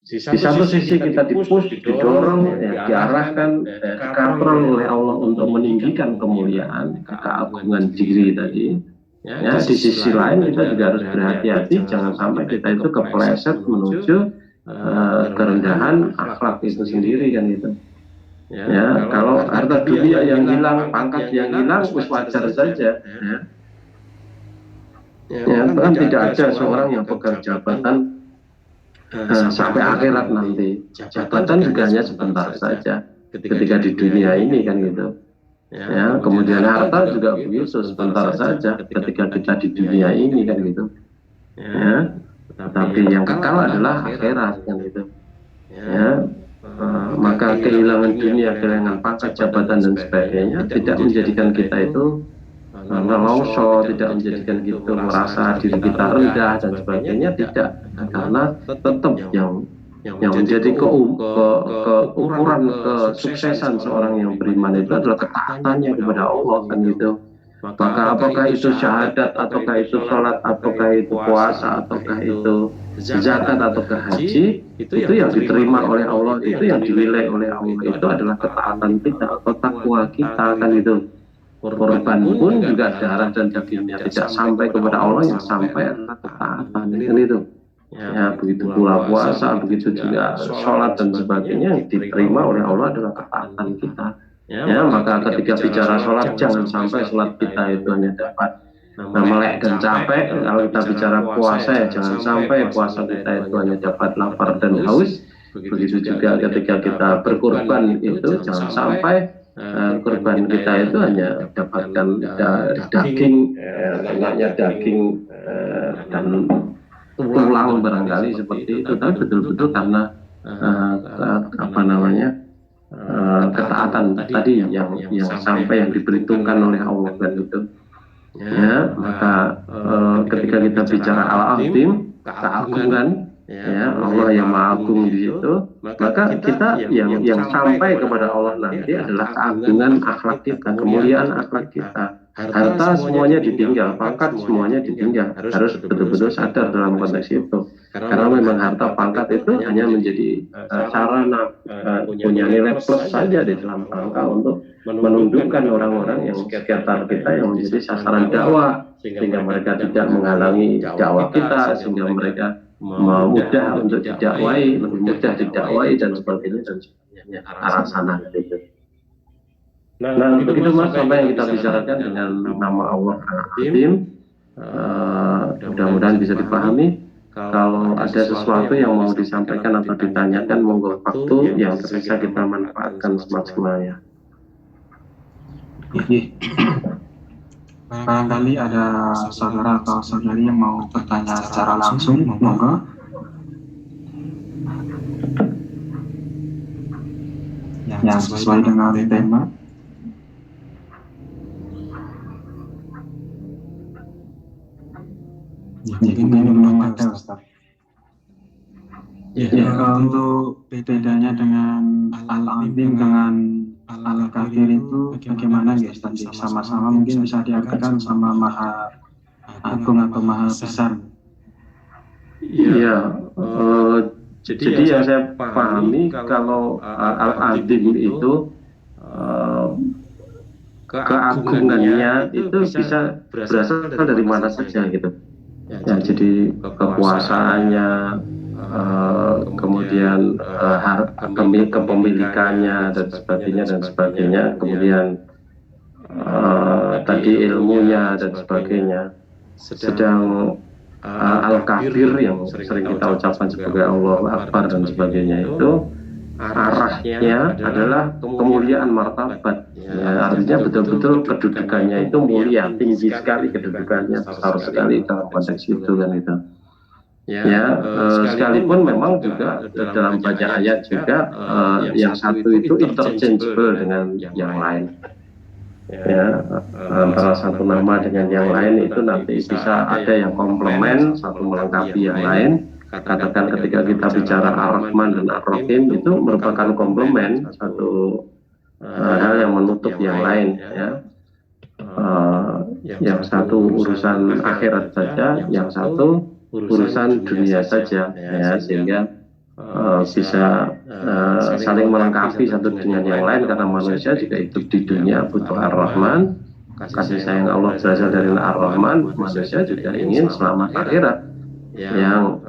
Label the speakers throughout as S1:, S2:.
S1: Di satu sisi kita dipush, didorong, diarahkan, dikontrol oleh Allah untuk meninggikan kemuliaan, keagungan diri tadi. Ya, di sisi lain kita juga harus berhati-hati, jangan sampai kita itu kepleset menuju kerendahan akhlak itu sendiri kan itu. Ya, kalau harta dunia yang hilang, pangkat yang hilang, wajar saja. Ya, kan tidak ada seorang yang pegang jabatan sampai akhirat nanti. Jabatan juga hanya sebentar saja ketika di dunia ini kan gitu. Ya, kemudian harta juga begitu, sebentar saja ketika kita di dunia ini kan gitu. Ya, tapi yang kekal adalah akhirat kan gitu. Ya, maka kehilangan dunia, kehilangan pangkat, jabatan dan sebagainya tidak menjadikan kita itu nelongso, tidak menjadikan kita merasa diri kita rendah dan sebagainya, tidak, karena tetap yang menjadi keukuran kesuksesan seorang yang beriman itu adalah ketaatannya kepada Allah kan gitu. Maka apakah itu syahadat, ataukah itu sholat, ataukah itu puasa, ataukah itu zakat, ataukah haji, itu yang diterima oleh Allah, itu yang dinilai oleh Allah, itu adalah ketaatan kita atau takwa kita kan itu. Korban pun juga darah dan dagingnya tidak sampai kepada Allah, yang sampai adalah ketaatan kan itu. Ya, begitu pula puasa, begitu juga sholat dan sebagainya, yang diterima oleh Allah adalah ketaatan kita. Ya, maka ketika bicara sholat, jangan sampai sholat kita itu hanya dapat melek dan capek. Kalau kita bicara puasa, ya jangan sampai puasa kita itu hanya dapat lapar dan haus. Begitu juga ketika kita berkorban itu, jangan sampai korban kita itu hanya dapatkan daging, enaknya daging dan tulang barangkali seperti itu, tapi betul-betul karena ketaatan tadi yang sampai yang diperhitungkan oleh Allah kan itu. Ya, maka ketika kita bicara al-azim, keagungan, ya Allah yang maha agung di situ, maka kita yang sampai kepada Allah nanti adalah keagungan akhlak kita, kemuliaan akhlak kita. Harta semuanya ditinggal, pangkat semuanya ditinggal. Harus betul-betul sadar dalam konteks itu. Karena memang harta pangkat itu hanya menjadi sarana, punya nilai plus saja di dalam rangka untuk menundukkan orang-orang yang sekitar kita yang menjadi sasaran dakwah, sehingga mereka tidak menghalangi dakwah kita, sehingga mereka mudah untuk didakwai, lebih mudah didakwai dan sebagainya arah sana gitu. Nah, begitu Mas, sampai yang kita bicarakan dengan nama Allah Al-Azim, mudah-mudahan bisa dipahami. Kalau ada sesuatu yang mau disampaikan atau ditanyakan, monggo, waktu yang tersisa kita manfaatkan semaksimalnya.
S2: Barangkali ada saudara atau saudari yang mau bertanya secara langsung, monggo. Yang sesuai dengan tema. Mungkin belum ada, Ustaz. Untuk bedanya dengan al-azim dengan al-kabir itu bagaimana ya, Ustaz? Sama-sama mungkin bisa diartikan sama maha agung atau maha besar.
S1: Iya, jadi yang saya pahami kalau al-azim itu keagungannya itu bisa berasal dari mana saja gitu. Ya, jadi kekuasaannya, kemudian kepemilikannya dan sebagainya, kemudian tadi ilmunya dan sebagainya. Sedang al-kabir yang sering kita ucapkan sebagai Allahu Akbar dan sebagainya itu arahnya adalah kemuliaan martabat. Ya, artinya betul-betul kedudukannya itu mulia, tinggi sekali kedudukannya, besar sekali dalam konteks itu kan itu. Ya, sekalipun memang juga dalam banyak ayat juga yang satu itu interchangeable dengan yang lain. Ya, antara satu nama dengan yang lain itu nanti bisa ada yang komplement, satu melengkapi yang lain. Katakan ketika kita bicara Ar-Rahman dan Ar-Rahim itu merupakan komplement, satu hal yang menutup yang lain ya. Yang satu urusan akhirat saja, yang satu urusan dunia saja ya, sehingga bisa saling melengkapi satu dengan yang lain, karena manusia juga hidup di dunia butuh Ar-Rahman, kasih sayang Allah berasal dari Ar-Rahman. Manusia juga ingin selamat akhirat yang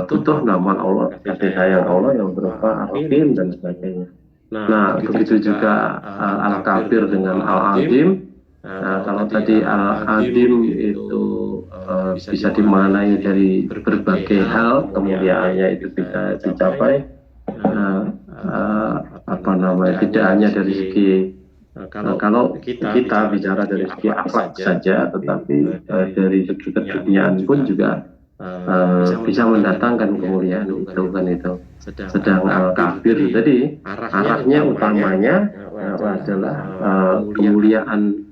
S1: butuh nama Allah, kasih sayang Allah yang berupa Ar-Rahim dan sebagainya. Nah, begitu juga Al-Kabir dengan Al-Azim. Nah, kalau tadi Al-Azim itu bisa dimaknai dari berbagai hal, kemuliaannya itu bisa dicapai. Tidak hanya dari segi kalau kita bicara dari segi akhlak saja, tetapi dari segi keduniaan pun juga bisa mendatangkan kemuliaan itu kan itu. Sedang Al-Kabir tadi arahnya utamanya adalah kemuliaan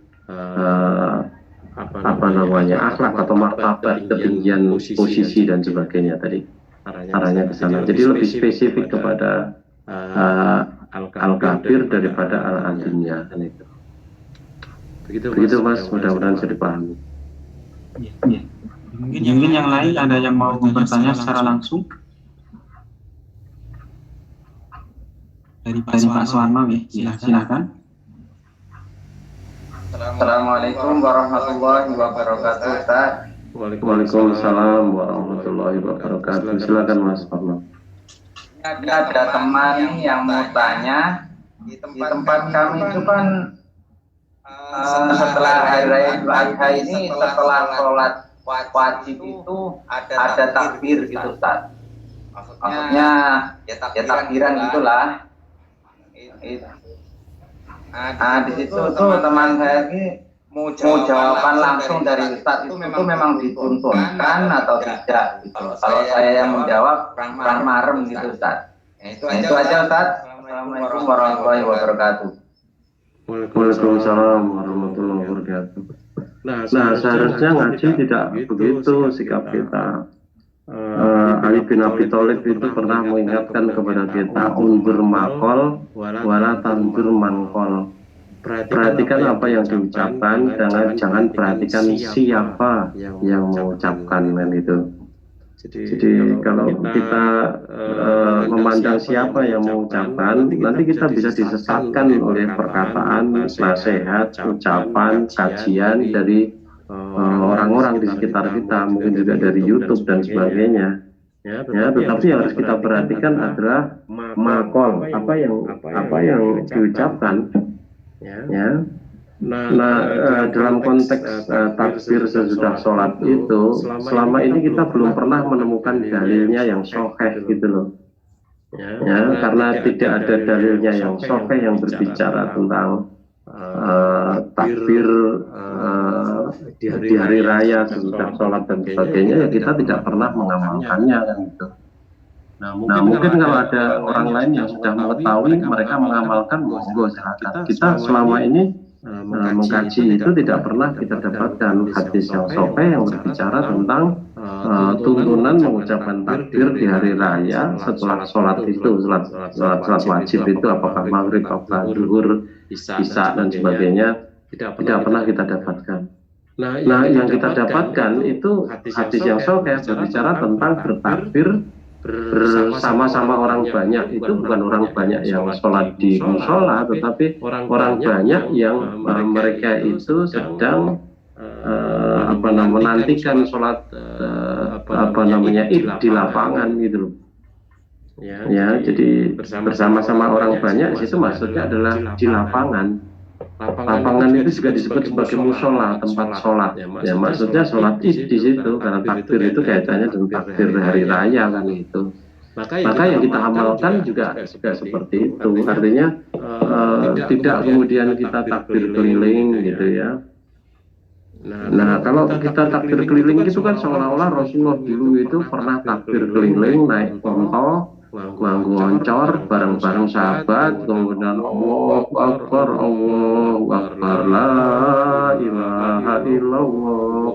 S1: akhlak atau martabat, ketinggian posisi dan sebagainya tadi, arahnya ke sana. Jadi lebih spesifik kepada Al-Kabir daripada Al-Azimnya kan itu. Begitu Mas, mudah-mudahan bisa dipahami.
S2: Ya. Mungkin yang lain ada yang mau bertanya secara langsung dari Pak Suwarno, ya silakan.
S3: Assalamualaikum warahmatullahi wabarakatuh, Ustaz.
S1: Waalaikumsalam warahmatullahi wabarakatuh. Silakan Mas Parno.
S3: Ada teman yang mau tanya, di tempat kami itu kan setelah hari raya Idul Adha ini, setelah sholat wajib itu ada takbir gitu, Ustaz. Maksudnya ya takbiran gitulah. Di situ tuh teman saya ini mau jawaban langsung dari Ustaz itu memang dituntunkan atau tidak gitu. Kalau saya yang menjawab kurang marem gitu, Ustaz. Itu aja, Ustaz. Assalamualaikum warahmatullahi wabarakatuh.
S1: Waalaikumsalam warahmatullahi wabarakatuh. Nah, seharusnya ngaji tidak begitu sikap kita. Ali bin Abi Thalib itu pernah mengingatkan kepada kita, undur makol wala tandur mangkol. Perhatikan apa yang diucapkan, jangan perhatikan siapa yang mengucapkan kan itu. Jadi kalau kita memandang siapa yang mengucapkan, nanti kita bisa disesatkan oleh perkataan, nasihat, ucapan, kajian dari orang-orang di sekitar kita, mungkin juga dari YouTube dan sebagainya. Ya, tetapi yang harus kita perhatikan adalah makol, apa yang diucapkan. Ya. Nah, dalam konteks takbir sesudah sholat itu, selama ini kita belum pernah menemukan dalilnya yang sahih gitu loh. Ya, karena tidak ada dalilnya yang sahih yang berbicara tentang takbir di hari raya sesudah sholat dan sebagainya, ya kita tidak pernah mengamalkannya kan gitu. Nah, mungkin kalau ada orang lain yang sudah mengetahui, mereka mengamalkan, monggo silakan. Kita selama ini mengkaji itu tidak pernah kita dapatkan hadis yang sahih yang berbicara tentang tuntunan mengucapkan takbir di hari raya setelah sholat itu, sholat wajib itu, apakah maghrib, apakah zuhur, isya dan sebagainya, tidak pernah kita dapatkan. Nah, yang kita dapatkan itu hadis yang sahih berbicara tentang bertakbir bersama-sama orang banyak. Itu bukan orang banyak yang sholat di musola, tetapi orang banyak yang mereka itu sedang menantikan sholat id di lapangan gitu loh. Ya, jadi bersama-sama orang banyak itu maksudnya adalah di lapangan. Lapangan itu juga disebut sebagai musola, tempat sholat. Ya, maksudnya sholat id di situ, karena takbir itu kaitannya dengan takbir hari raya kan itu. Maka yang kita amalkan juga seperti itu. Artinya tidak kemudian kita takbir keliling gitu ya. Nah, kalau kita takbir keliling itu kan seolah-olah Rasulullah dulu itu pernah takbir keliling naik onto, nganggo oncor bareng-bareng sahabat, kemudian Allahu Akbar, la ilaha illallah,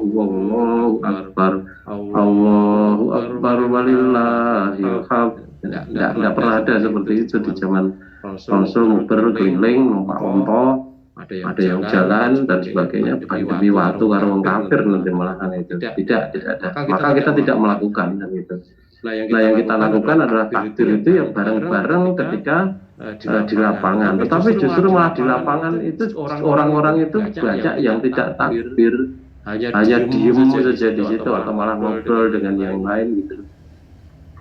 S1: Allahu Akbar walillahil hamd. Tidak pernah ada seperti itu di zaman Rasul berkeliling numpak onto, ada yang jalan dan sebagainya, bukan demi waktu karo wong kafir nanti malahan itu. Tidak ada. Maka kita tidak melakukan dan itu. Nah, yang kita lakukan adalah takbir itu yang bareng-bareng ketika di lapangan. Tetapi justru malah di lapangan itu orang-orang itu banyak yang tidak takbir, hanya diem saja di situ atau malah ngobrol dengan yang lain gitu.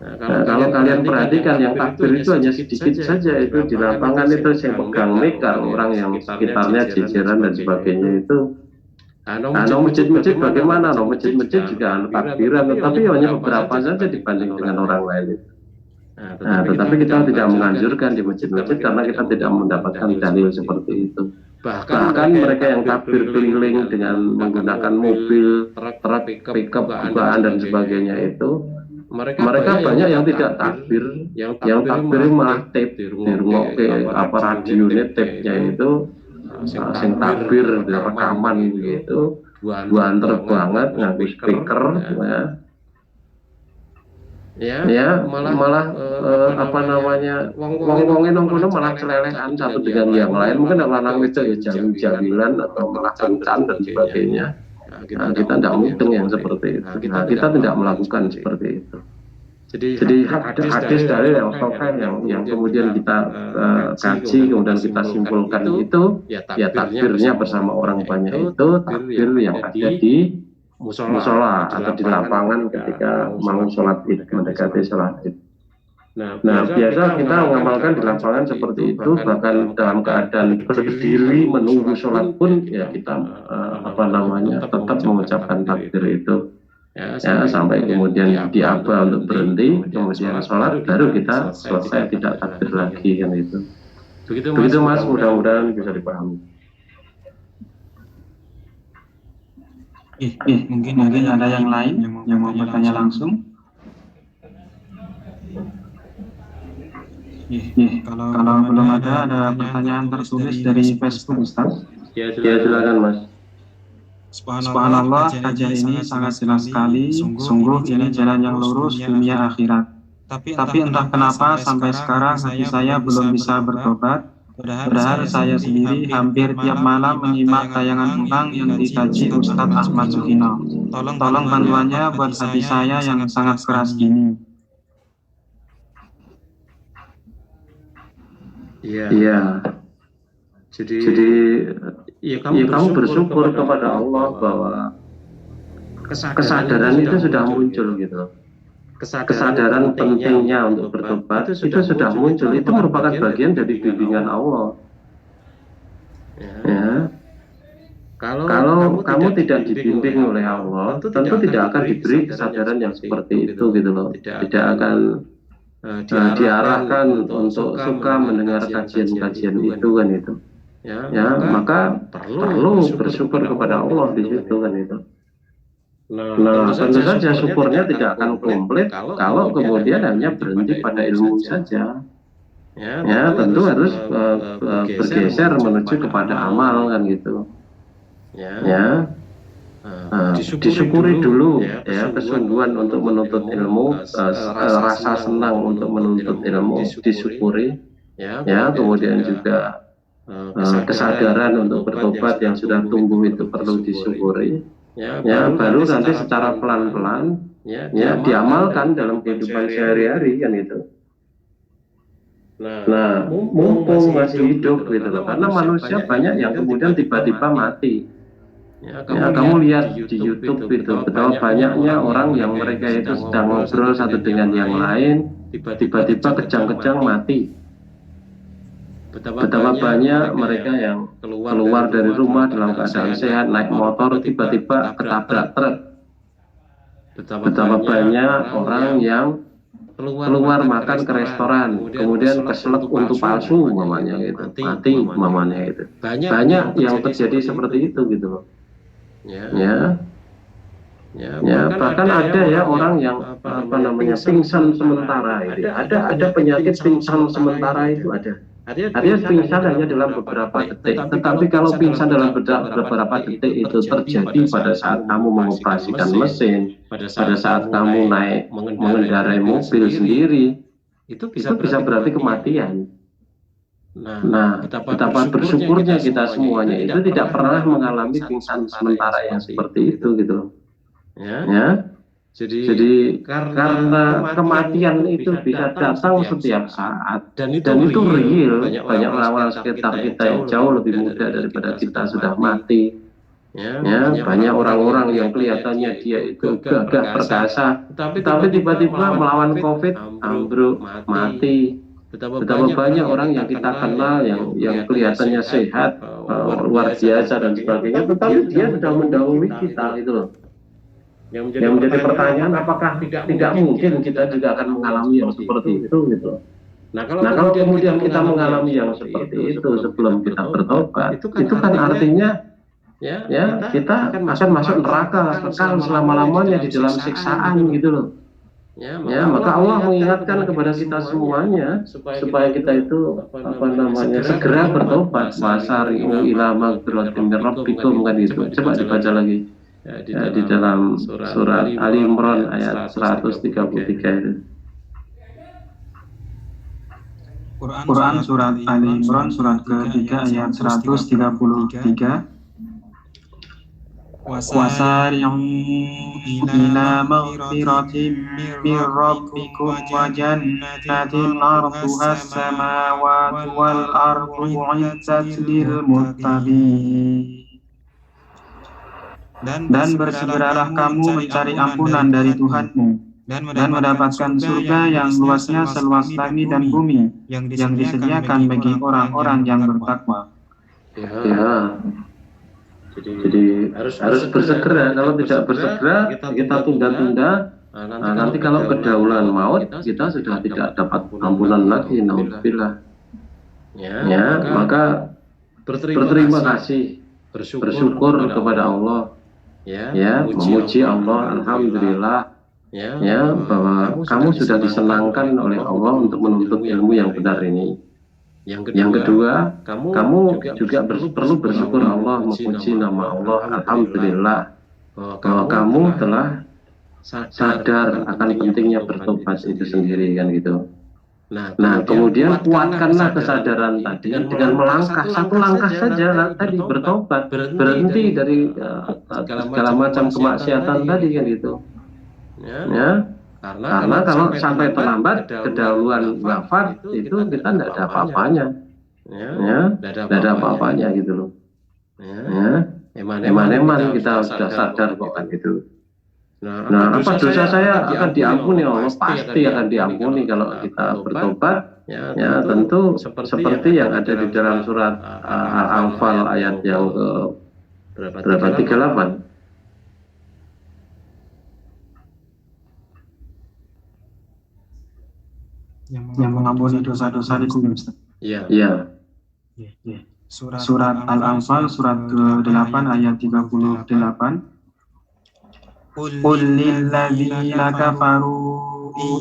S1: Nah, kalau kalian perhatikan yang takbir itu hanya sedikit saja itu di lapangan itu yang pegang mic, kalau orang yang sekitarnya jejeran dan sebagainya itu. Nah, masjid-masjid bagaimana? Masjid-masjid juga takbiran, tetapi hanya beberapa saja dibanding dengan orang lain itu. Nah, tetapi kita tidak menganjurkan di masjid-masjid karena kita tidak mendapatkan dalil seperti itu. Bahkan mereka yang takbir keliling dengan menggunakan mobil, truk, pickup, bukaan dan sebagainya itu, mereka banyak yang tidak takbir, yang takbir malah tape di rumah apa radionya tape-nya itu sing takbir rekaman gitu, buanter banget ngaku speaker ya malah apa namanya wong-wongin nongkono malah celelehan satu dengan yang lain, mungkin lanang itu ya jalan-jalan atau malah kencan dan sebagainya. Nah, kita tidak mungkin yang seperti itu. Nah, kita tidak melakukan seperti itu. Jadi hadis dari yang sahih yang kemudian kita kaji, kemudian kita simpulkan itu ya takbirnya bersama orang banyak itu takbir yang ada di musola atau di lapangan ketika mau sholat id, mendekati sholat id. Nah, biasa kita mengamalkan di lapangan seperti itu, bahkan dalam keadaan berdiri menunggu sholat pun ya kita apa namanya tetap mengucapkan takbir itu. Ya, sampai kemudian diaba untuk berhenti, kemudian sholat, baru kita selesai tidak takbir lagi kan itu. Begitu Mas, mudah-mudahan bisa dipahami.
S2: Mungkin ada yang lain yang mau bertanya langsung. Kalau belum ada pertanyaan tertulis dari Facebook, Ustaz.
S1: Ya, silakan Mas.
S2: Subhanallah, kajian ini sangat jelas sekali. Sungguh ini jalan yang lurus dunia akhirat. Tapi entah kenapa sampai sekarang hati saya belum bisa bertobat. Padahal saya sendiri hampir tiap malam menyimak tayangan ulang yang dikaji Ustadz Ahmad Sugino. Tolong bantuannya buat hati saya yang sangat keras gini.
S1: Iya. Jadi ya kamu bersyukur kepada Allah bahwa kesadaran itu sudah muncul gitu. Kesadaran pentingnya untuk bertobat itu sudah muncul. Itu merupakan bagian dari bimbingan Allah. Ya. Kalau kamu tidak dibimbing oleh Allah, tentu tidak akan diberi kesadaran yang seperti itu gitu loh. Tidak akan diarahkan untuk suka mendengar kajian-kajian itu kan itu. Ya, maka perlu bersyukur kepada Allah di situ kan itu. Nah, tentu saja syukurnya tidak akan komplit kalau kemudian hanya berhenti pada ilmu saja. Ya, tentu harus bergeser menuju kepada amal kan gitu. Ya, disyukuri dulu ya kesungguhan untuk menuntut ilmu, rasa senang untuk menuntut ilmu disyukuri. Ya, kemudian juga kesadaran untuk bertobat yang sudah tumbuh itu perlu disyukuri. Ya, baru nanti secara pelan-pelan ya diamalkan dalam kehidupan sehari-hari kan itu. Nah, mumpung masih hidup gitu loh, karena manusia banyak yang kemudian tiba-tiba mati. Ya, kamu lihat di YouTube itu betapa banyaknya orang yang mereka itu sedang ngobrol satu dengan yang lain, tiba-tiba kejang-kejang mati. Betapa banyak mereka yang keluar dari rumah dalam keadaan sehat, naik motor, tiba-tiba ketabrak truk. Betapa banyak orang yang keluar makan ke restoran, kemudian keselak untuk palsu mamanya gitu, mati mamanya itu. Banyak yang terjadi seperti itu gitu loh. Ya, bahkan ada ya orang yang apa namanya pingsan sementara itu. Ada penyakit pingsan sementara itu ada. Artinya pingsan hanya dalam beberapa detik. Tetapi kalau pingsan dalam beberapa detik itu terjadi pada saat kamu mengoperasikan mesin, pada saat kamu naik mengendarai mobil sendiri, itu bisa berarti kematian. Nah, betapa bersyukurnya kita semuanya itu tidak pernah mengalami pingsan sementara yang seperti itu gitu. Ya. Jadi karena kematian itu bisa datang setiap saat dan itu real. Banyak orang-orang sekitar kita yang jauh lebih muda daripada kita sudah mati. Ya, banyak orang-orang yang kelihatannya dia itu gagah perkasa, tapi tiba-tiba melawan COVID, ambruk, mati. Betapa banyak orang yang kita kenal yang kelihatannya sehat, luar biasa dan sebagainya, tetapi dia sudah mendahului kita gitu loh. Yang menjadi pertanyaan, apakah tidak mungkin kita juga akan mengalami yang seperti itu gitu. Nah kalau kemudian kita mengalami yang seperti itu sebelum kita bertobat, itu kan artinya kita akan masuk neraka kekal selama-lamanya di dalam siksaan gitu loh. Ya, maka Allah mengingatkan kepada kita semuanya supaya kita itu segera bertobat. Wasari'u ila magfiratin min rabbikum kan itu. Coba dibaca lagi. Di dalam surat Ali Imran ayat 133 itu.
S2: Quran surat Ali Imran surat ke-3 ayat 133. Wasari'u ila maghfiratin min rabbikum wa jannatin 'arduhas samawati wal ardu 'iddat lil muttaqin. Dan bersegeralah kamu mencari ampunan dari Tuhanmu dan mendapatkan surga yang luasnya seluas langit dan bumi yang disediakan bagi orang-orang yang bertakwa.
S1: Ya. Jadi harus bersegera. Kalau tidak bersegera, kita tunda-tunda. Nanti kalau kedahuluan maut, kita sudah tidak dapat ampunan lagi. Nauzubillah. Ya, maka berterima kasih, bersyukur kepada Allah. Ya, memuji Allah, alhamdulillah. Ya, bahwa kamu sudah disenangkan oleh Allah untuk menuntut ilmu yang benar ini. Yang kedua, kamu juga perlu bersyukur Allah, memuji nama Allah, alhamdulillah, bahwa kamu telah sadar akan pentingnya bertobat itu sendiri kan gitu. Nah, kemudian kuatkanlah kesadaran tadi dengan melangkah satu langkah saja tadi bertobat, berhenti dari segala macam kemaksiatan tadi kan gitu. Ya. Karena kalau sampai terlambat kedahuluan wafat itu kita tidak ada apa-apanya. Ya, tidak ada apa-apanya gitu loh. Ya, eman-eman kita sudah sadar kok kan gitu. Nah, apa dosa saya akan diampuni Allah? Pasti akan diampuni kalau kita bertobat. Ya, tentu seperti yang ada di dalam surat Al-Anfal ayat yang berapa 38.
S2: Yang mengampuni dosa-dosa di bumi, Ustaz.
S1: Iya.
S2: Surat Al-Anfal surat ke-8 ayat 38. Qul lilladzina kafaru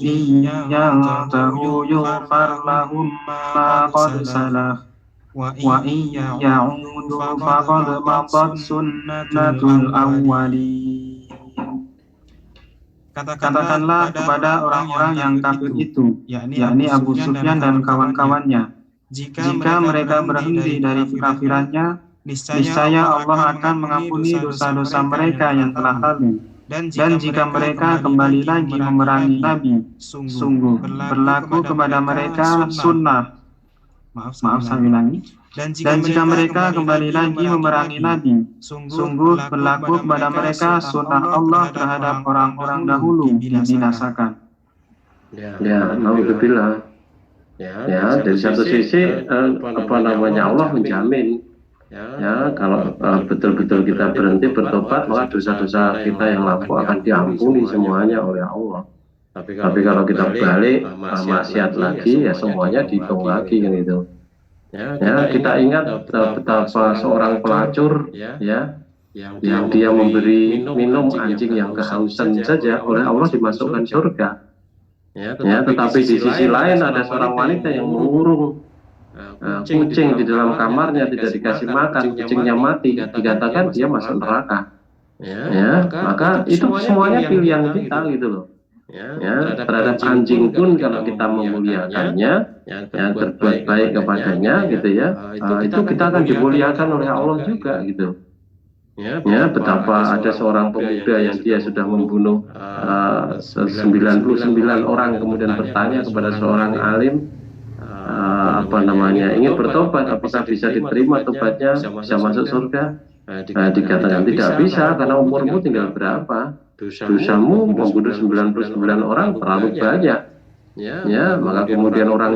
S2: in yantahu yughfar lahum ma qad salaf wa in ya'udu faqad madat sunnatul awwalin. Katakanlah kepada orang-orang yang kafir itu, yakni Abu Sufyan dan kawan-kawannya, jika mereka berhenti dari kekafirannya, niscaya Allah akan mengampuni dosa-dosa mereka yang telah lalu. Dan jika mereka kembali lagi memerangi Nabi, sungguh berlaku kepada mereka sunnah. Maaf saya ulangi. Dan jika mereka kembali lagi memerangi Nabi, sungguh berlaku kepada mereka sunnah Allah terhadap orang-orang dahulu yang dibinasakan.
S1: Ya, nauzubillah. Ya, dari satu sisi Allah menjamin. Ya, kalau betul-betul kita berhenti bertobat, maka dosa-dosa kita yang lampau akan diampuni semuanya oleh Allah. Tapi kalau kita balik maksiat lagi, ya semuanya dihitung lagi kan itu. Ya, kita ingat betapa seorang pelacur yang dia memberi minum anjing yang kehausan saja oleh Allah dimasukkan surga. Ya, tetapi di sisi lain ada seorang wanita yang mengurung kucing di dalam kamarnya, tidak dikasih makan, kucingnya mati, dikatakan dia masuk neraka. Ya, maka itu semuanya pilihan kita gitu loh. Ya, terhadap anjing pun kalau kita memuliakannya, ya berbuat baik kepadanya gitu ya, itu kita akan dimuliakan oleh Allah juga gitu. Ya, betapa ada seorang pemuda yang dia sudah membunuh 99 orang, kemudian bertanya kepada seorang alim, ingin bertobat, apakah bisa diterima tobatnya, bisa masuk surga? Dikatakan tidak bisa, karena umurmu tinggal berapa, dosamu membunuh 99 orang terlalu banyak. Ya, maka kemudian orang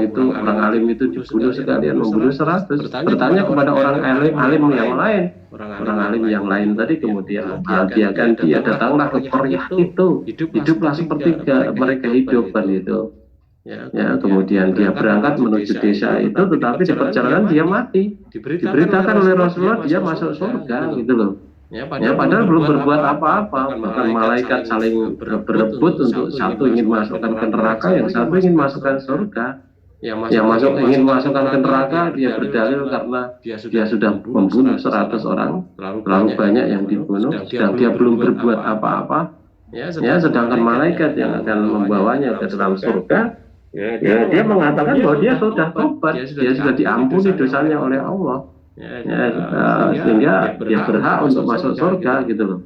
S1: alim itu dibunuh sekalian, membunuh 100. Bertanya kepada orang alim yang lain, orang alim yang lain tadi kemudian membahagiakan dia, datanglah ke Korea itu, hiduplah seperti mereka hidup kan itu. Ya, kemudian dia berangkat menuju desa itu, tetapi di perjalanan dia mati. Diberitakan oleh Rasulullah dia masuk surga gitu loh. Ya, padahal belum berbuat apa-apa, bahkan malaikat saling berebut untuk satu ingin masukkan ke neraka, yang satu ingin masukkan surga. Yang ingin masukkan ke neraka dia berdalil karena dia sudah membunuh 100 orang, terlalu banyak yang dibunuh, sedang dia belum berbuat apa-apa. Ya, sedangkan malaikat yang akan membawanya ke dalam surga, dia mengatakan bahwa dia sudah tobat, dia sudah diampuni dosanya oleh Allah. Sehingga dia berhak untuk masuk surga gitu loh.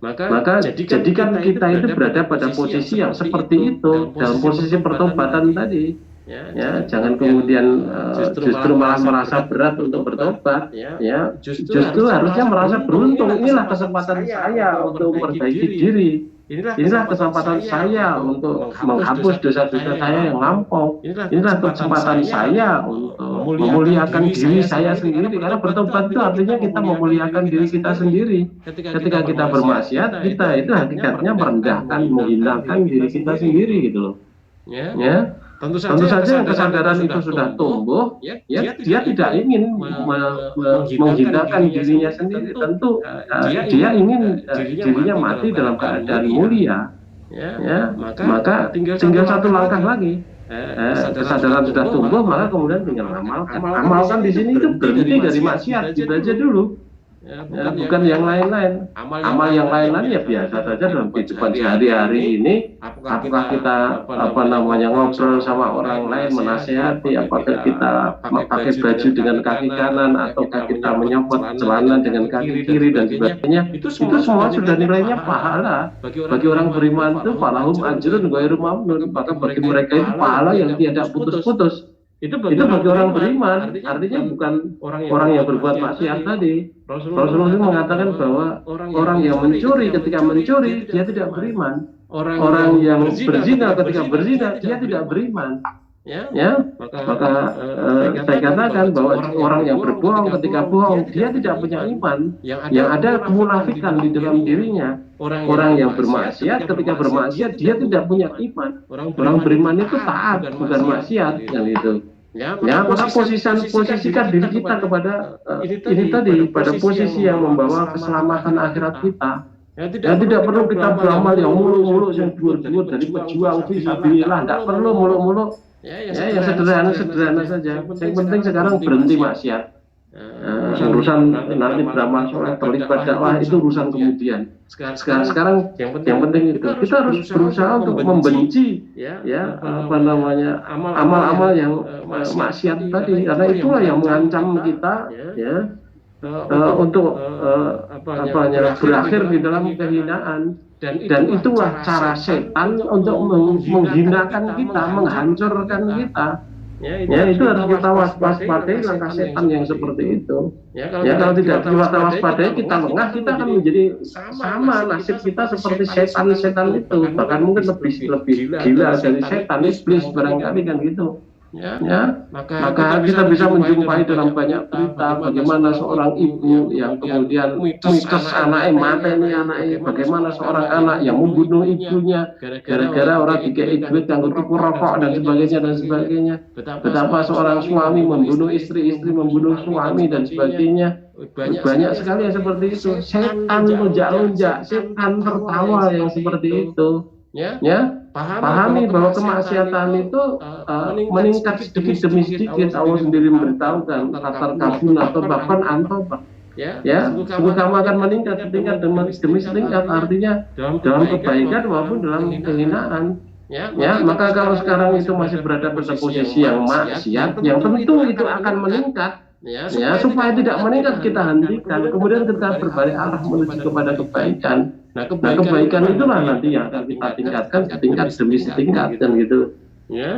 S1: Maka jadikan kita itu berada pada posisi yang seperti itu, dalam posisi pertobatan tadi. Jangan kemudian justru malah merasa berat untuk bertobat. Justru harusnya merasa beruntung, inilah kesempatan saya untuk memperbaiki diri. Inilah kesempatan saya untuk menghapus dosa-dosa saya yang lampau. Inilah kesempatan saya untuk memuliakan diri saya sendiri. Karena bertobat itu artinya kita memuliakan diri kita sendiri. Ketika kita bermaksiat, kita itu hakikatnya merendahkan, menghinakan diri kita sendiri gitu loh. Ya. Tentu saja yang kesadaran itu sudah tumbuh, dia tidak ingin menghinakan dirinya sendiri. Tentu dia ingin dirinya mati dalam keadaan mulia. Maka tinggal satu langkah lagi. Kesadaran sudah tumbuh, maka kemudian tinggal amalkan. Amalkan di sini itu berhenti dari maksiat, itu aja dulu. Bukan yang lain-lain. Amal yang lain-lain ya biasa saja dalam kehidupan sehari-hari ini. Apakah kita ngobrol sama orang lain, menasehati, apakah kita pakai baju dengan kaki kanan, ataukah kita menyopot celana dengan kaki kiri dan sebagainya, itu semua sudah nilainya pahala. Bagi orang beriman itu falahum ajrun ghairu mamnun, maka bagi mereka itu pahala yang tidak putus-putus. Itu bagi orang beriman, artinya bukan orang yang berbuat maksiat tadi. Rasulullah mengatakan bahwa orang yang mencuri ketika mencuri dia tidak beriman. Orang yang berzina ketika berzina dia tidak beriman. Maka saya katakan bahwa orang yang berbohong ketika bohong dia tidak punya iman. Yang ada kemunafikan di dalam dirinya. Orang yang bermaksiat ketika bermaksiat dia tidak punya iman. Orang beriman itu taat bukan maksiat yang itu. Maka posisikan diri kita kepada ini tadi, pada posisi yang membawa keselamatan akhirat kita. Tidak perlu kita beramal yang muluk-muluk, yang dur-dur dari pejuang fisabilillah, tidak perlu muluk-muluk. Yang sederhana saja. Yang penting sekarang berhenti maksiat. Urusan nanti beramal soleh terlibat dakwah itu urusan kemudian. Sekarang yang penting itu kita harus berusaha untuk membenci amal-amal yang maksiat tadi, karena itulah yang mengancam kita untuk berakhir di dalam kehinaan. Dan itulah cara setan untuk menghinakan kita, menghancurkan kita. Itu harus kita waspadai langkah setan yang seperti itu. Kalau tidak kita waspadai, kita lengah, kita akan menjadi sama nasib kita seperti setan itu, bahkan mungkin lebih gila dari setan, iblis barangkali kan gitu. Maka kita bisa menjumpai dalam banyak berita bagaimana seorang ibu yang kemudian mitos anaknya mati anaknya, bagaimana seorang anak yang membunuh ibunya gara-gara orang dikei duit yang tuku rokok dan sebagainya. Betapa seorang suami membunuh istri membunuh suami dan sebagainya. Banyak sekali yang seperti itu. Setan lonjak-lonjak, setan tertawa yang seperti itu. Pahami bahwa kemaksiatan itu meningkat sedikit demi sedikit. Allah sendiri memberitahukan latar kabun atau bahkan antobah. Sungguh kamu akan meningkat setingkat demi setingkat, artinya dalam kebaikan maupun dalam kehinaan. Maka kalau sekarang itu masih berada pada posisi yang maksiat, yang tentu itu akan meningkat. ya supaya tidak meningkat kita hentikan, kemudian kita berbalik arah menuju kepada kebaikan. Nah kebaikan itulah nanti yang akan kita tingkatkan setingkat demi setingkat kan gitu. Ya.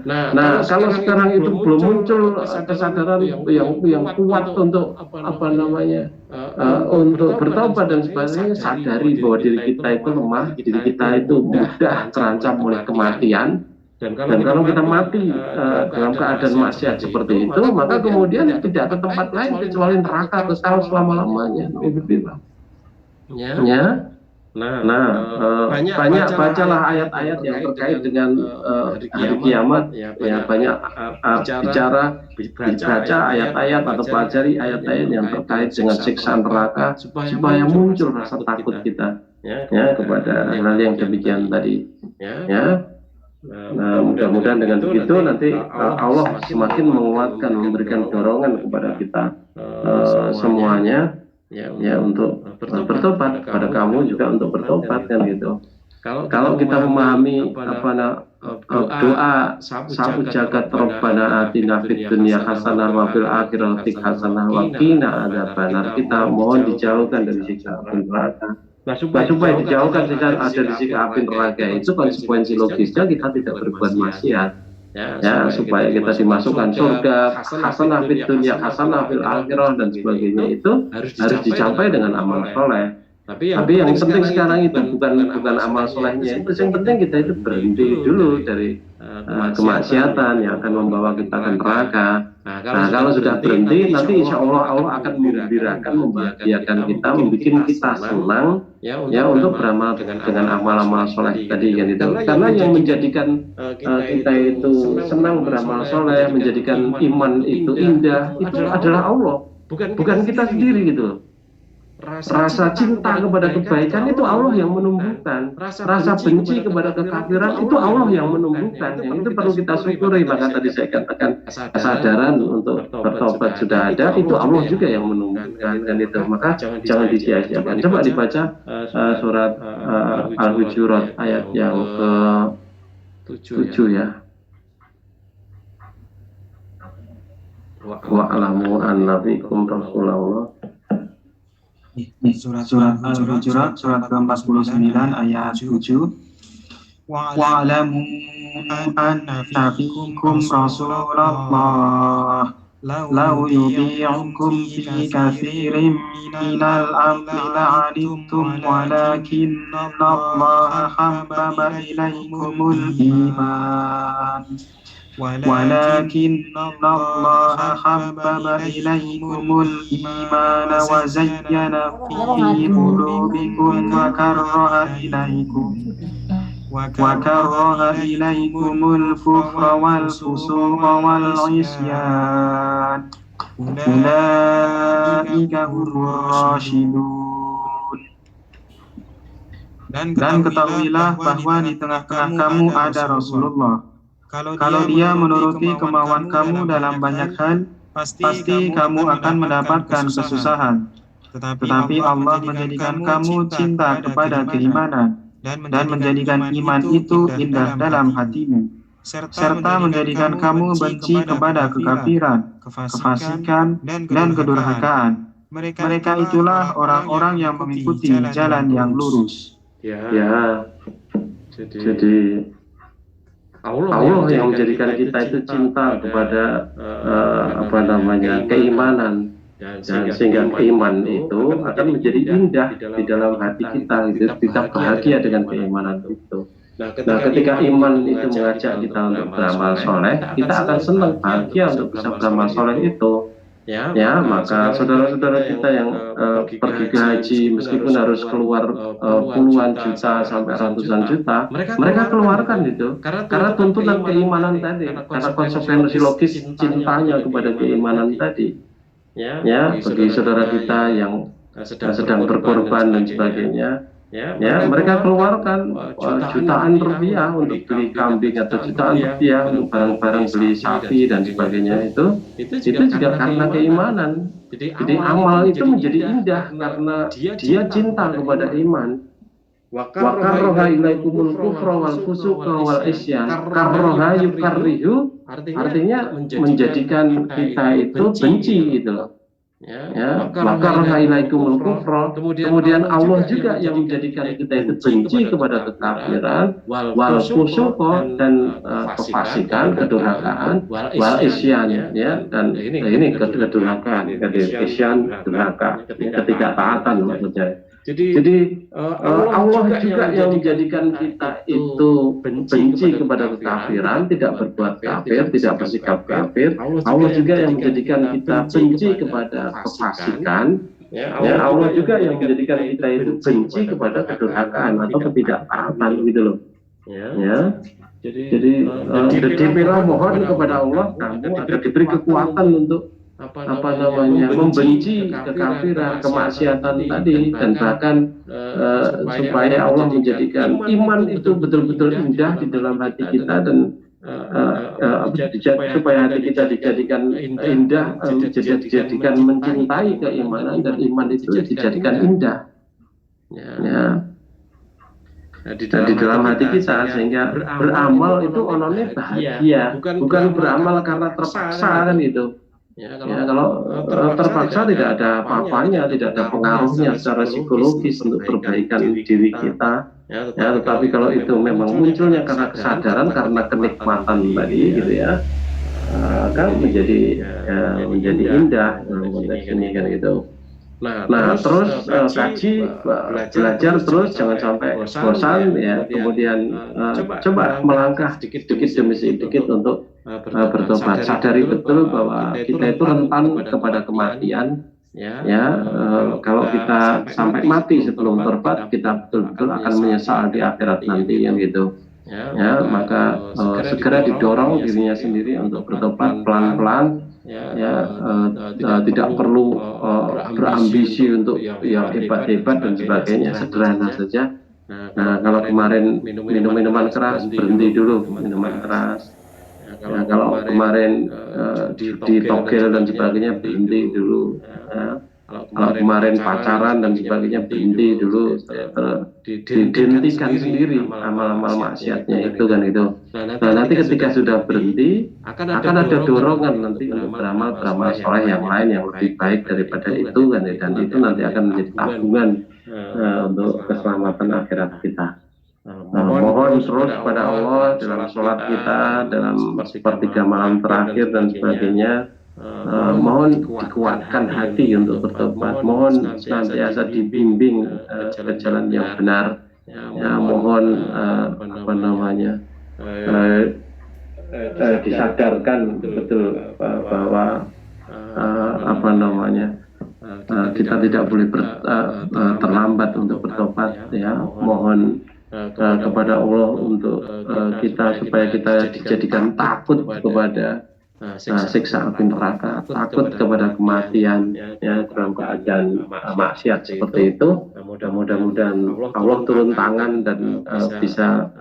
S1: Nah kalau sekarang itu belum muncul kesadaran yang kuat untuk untuk bertobat dan sebagainya, sadari bahwa diri kita itu lemah, diri kita itu mudah terancam oleh kematian. Dan kalau kita mati dalam keadaan maksiat seperti itu, maka kemudian tidak ada tempat lain kecuali neraka kekal selama-lamanya. Ya. Banyak bacalah ayat-ayat yang terkait dengan hari kiamat. Ya banyak baca ayat-ayat atau pelajari ayat-ayat yang terkait dengan siksa neraka supaya muncul rasa takut kita ya kepada hal yang demikian tadi. Ya. Nah, mudah-mudahan dengan begitu nanti Allah semakin menguatkan, memberikan dorongan kepada kita semuanya ya untuk bertobat, kepada kamu juga untuk bertobat kan gitu. Kalau kita memahami doa sabu jagat Rabbana atina fid dunya hasanah wa fil akhirati hasanah wa qina adzabannar, kita mohon dijauhkan dari siksa neraka. Nah, supaya dijauhkan dari siksa api neraka itu konsekuensi logisnya kita tidak berbuat maksiat. Ya, supaya kita dimasukkan surga, hasanah fid dunya, hasanah fil akhirah dan sebagainya itu harus dicapai dengan amal soleh. Tapi yang penting sekarang itu bukan amal solehnya, itu yang penting kita itu berhenti dulu dari kemaksiatan yang akan membawa kita ke neraka. Nah kalau sudah berhenti, nanti insya Allah akan menggembirakan, membahagiakan kita, membuat kita senang ya untuk beramal dengan amal-amal soleh tadi kan itu. Karena yang menjadikan kita itu senang beramal soleh, menjadikan iman itu indah, itu adalah Allah, bukan kita sendiri gitu. Rasa cinta kepada kebaikan itu Allah yang menumbuhkan. Rasa benci kepada kekafiran itu Allah yang menumbuhkan. Yang itu perlu kita syukuri. Maka tadi saya katakan kesadaran untuk bertobat sudah ada, itu Allah juga yang menumbuhkan dan itu. Maka jangan disia-siakan. Coba dibaca surat Al-Hujurat ayat yang ke-7 ya. Wa'alamu anna fikum Rasulullah.
S2: Surat Al-Hujurat surat ke-49 ayat 7. Wa'alamu anna fikum Rasulullah law yuti'ukum fi katsirin minal amri la'anittum walakinna Allaha habbaba ilaykumul iman ولكن الله حبب إليكم الإيمان وزينه في قلوبكم وكره إليكم الكفر والفسوق والعصيان أولئك هم الراشدون. Dan ketahuilah bahwa di tengah-tengah kamu ada Rasulullah. Kalau dia menuruti kemauan kamu dalam banyak hal, pasti kamu akan mendapatkan kesusahan. Tetapi Allah menjadikan kamu cinta kepada keimanan dan menjadikan iman itu indah dalam hatimu, serta menjadikan kamu benci kepada kekafiran, kefasikan, dan kedurhakaan. Mereka itulah orang-orang yang mengikuti jalan yang lurus.
S1: Ya, jadi Allah yang menjadikan kita itu cinta kepada keimanan, dan sehingga keimanan itu akan menjadi indah di dalam hati kita, gitu. Kita bahagia dengan keimanan itu. Nah ketika iman itu mengajak kita untuk beramal soleh, kita akan senang bahagia untuk bisa beramal soleh itu. Ya, maka saudara-saudara kita yang pergi ke haji, meskipun harus keluar puluhan juta sampai ratusan juta, mereka keluarkan itu karena tuntunan keimanan tadi, karena konsekuensi logis cintanya kepada keimanan tadi. Ya, bagi saudara kita yang sedang berkorban dan sebagainya, ya mereka keluarkan jutaan rupiah untuk beli kambing atau jutaan rupiah untuk barang-barang beli sapi dan sebagainya, itu juga karena keimanan. Jadi amal itu menjadi indah karena dia cinta kepada iman. Wa karroha ilaikumul kufra wal fusuqa wal isyan. Karroha yukarrihu artinya menjadikan kita itu benci gitu loh. Ya, maka rahaikumul kufra, kemudian Allah juga yang menjadikan kita itu benci kepada kekafiran, wal fusuqa, dan kefasikan, kedurhakaan, wal isyan, ya, dan ini kedurhakaan, isyan, durhaka, ketidaktaatan maksudnya. Jadi Allah juga yang menjadikan kita itu benci kepada kekafiran, tidak berbuat kafir, tidak bersikap kafir. Allah juga yang menjadikan kita benci kepada kefasikan. Ya, Allah juga yang menjadikan kita itu benci kepada kedurhakaan atau ketidaktaatan gitu loh. Ya. Jadi dibela mohon kepada Allah, kamu agar diberi kekuatan untuk membenci kekafiran, kemaksiatan tadi, dan bahkan supaya Allah menjadikan iman itu betul-betul indah di dalam hati kita, dan supaya hati kita dijadikan indah, dijadikan mencintai keimanan, dan iman itu dijadikan indah. Ya. Di dalam hati kita, sehingga beramal itu ononnya bahagia, bukan beramal karena terpaksa kan gitu. Ya, kalau terpaksa tidak ada apa-apanya, tidak ada pengaruhnya secara psikologis untuk perbaikan diri kita. Ya, tetapi kalau itu memang munculnya karena kesadaran, karena kenikmatan tadi, gitu ya, kan menjadi indah dalam konteks ini kan gitu. Nah, terus kaji, belajar terus, jangan sampai bosan ya. Kemudian coba melangkah sedikit demi sedikit untuk bertobat. Sadari betul bahwa kita itu rentan kepada kematian. Kalau kita sampai mati sebelum bertobat, kita betul-betul akan menyesal di akhirat nanti yang gitu. Ya, maka segera didorong dirinya sendiri untuk bertobat pelan-pelan. Tidak perlu berambisi untuk yang hebat-hebat dan sebagainya, sederhana saja. Nah, kalau kemarin minum minuman keras, berhenti dulu minuman keras. Kalau kemarin ditogel dan sebagainya, berhenti dulu. Kalau kemarin pacaran dan sebagainya, berhenti dulu, dihentikan sendiri amal-amal maksiatnya itu kan itu. Nah, nanti ketika sudah berhenti, akan ada dorongan nanti untuk beramal soleh yang lain yang lebih baik daripada itu kan, dan itu nanti akan menjadi tabungan untuk keselamatan akhirat kita. Mohon terus pada Allah dalam sholat kita, dalam sepertiga malam terakhir dan sebagainya. Mohon dikuatkan hati untuk bertobat, mohon senantiasa dibimbing ke jalan yang benar. Mohon disadarkan betul bahwa kita tidak boleh terlambat untuk bertobat ya. Mohon kepada Allah untuk kita, supaya kita dijadikan takut kepada siksa api neraka, takut kepada kematian ya, dalam keadaan maksiat seperti itu. Mudah-mudahan Allah turun tangan dan bisa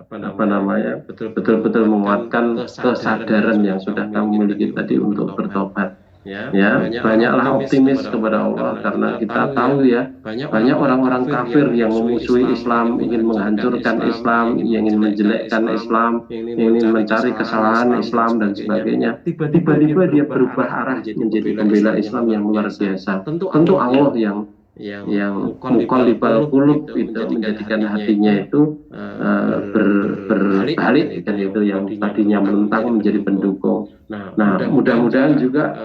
S1: betul-betul menguatkan kesadaran yang sudah kamu miliki tadi untuk bertobat. Ya, banyaklah optimis kepada Allah, karena kita tahu ya, banyak orang-orang kafir yang memusuhi Islam, ingin menghancurkan Islam, yang ingin menjelekkan Islam, yang ingin mencari kesalahan Islam dan sebagainya. Tiba-tiba dia berubah arah menjadi pembela Islam yang luar biasa. Tentu Allah yang muqallibal qulub itu menjadikan hatinya itu berbalik kan itu, yang tadinya menentang menjadi pendukung. Nah, mudah-mudahan juga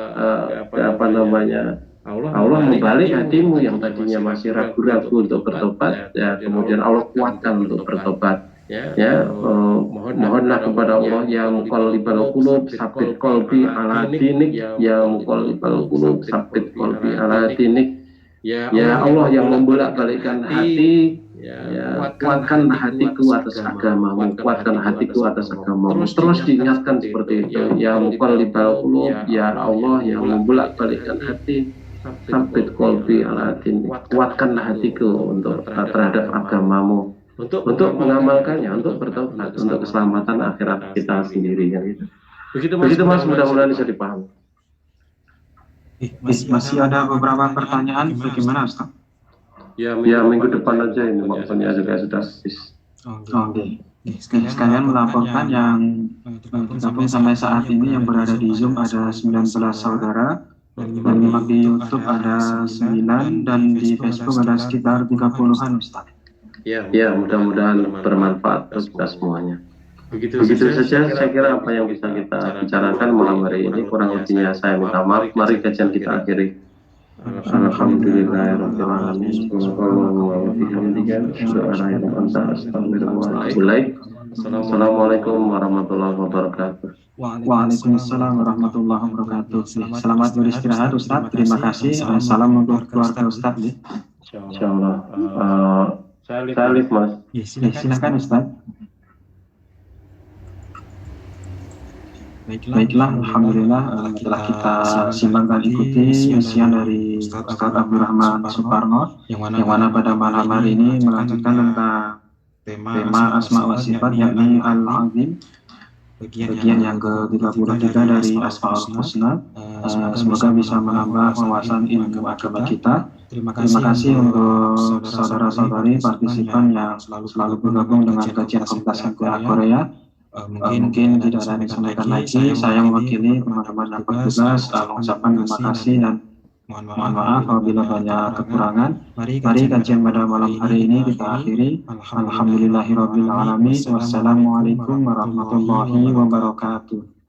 S1: Allah membalik hatimu yang tadinya masih ragu-ragu untuk bertobat ya, kemudian Allah kuatkan untuk bertobat. Mohonlah kepada Allah yang muqallibal qulub, tsabbit qalbi ala dinik, yang muqallibal qulub, tsabbit qalbi ala dinik. Ya Allah yang membolak-balikkan hati, kuatkanlah hatiku atas agamamu, kuatkan hatiku atas agamamu. Terus diingatkan seperti itu, ya muqallibal qulub, ya Allah yang membolak-balikkan hati, tsabbit qalbi ala dinik, kuatkanlah hatiku untuk terhadap agamamu, untuk mengamalkannya, untuk bertobat, untuk keselamatan akhirat kita sendiri kan itu. Begitu Mas, mudah-mudahan bisa dipahami.
S2: Masih ada beberapa pertanyaan, bagaimana Ustaz?
S1: Ya, minggu depan aja ini waktunya juga sudah habis.
S2: Oke. Sekalian melaporkan yang Tergabung sampai saat ini yang berada di Zoom ada 19 saudara, dan di YouTube ada 9, dan di Facebook ada sekitar 30-an Ustaz.
S1: Ya, mudah-mudahan bermanfaat untuk kita semuanya. Begitu saja saya kira apa yang bisa kita bicarakan malam hari ini. Kurang lebihnya saya minta maaf. Mari kajian kita akhiri. Alhamdulillahirrahmanirrahim. Assalamualaikum warahmatullahi wabarakatuh.
S2: Waalaikumsalam warahmatullahi wabarakatuh. Selamat beristirahat Ustaz. Terima kasih. Salam untuk keluarga Ustaz.
S1: Insyaallah. Saya lihat Mas.
S2: Silakan Ustaz. Baiklah, Alhamdulillah telah kita simak dan ikuti isian dari Ustaz Abdurrahman Suparno, yang mana pada malam hari ini melanjutkan tentang tema Asma wa Sifat, yakni Al-Azim, bagian yang ke-33 dari Asmaul Husna. Semoga bisa menambah wawasan ilmu agama kita. Terima kasih untuk saudara-saudari partisipan yang selalu bergabung dengan kajian Komunitas MTA Korea. Mungkin tidak ada yang disampaikan lagi. Saya mewakili teman-teman yang bertugas mengucapkan terima kasih dan mohon maaf apabila banyak kekurangan. Mari kajian pada malam hari ini kita akhiri. Alhamdulillahirabbil alamin. Wassalamualaikum warahmatullahi wabarakatuh.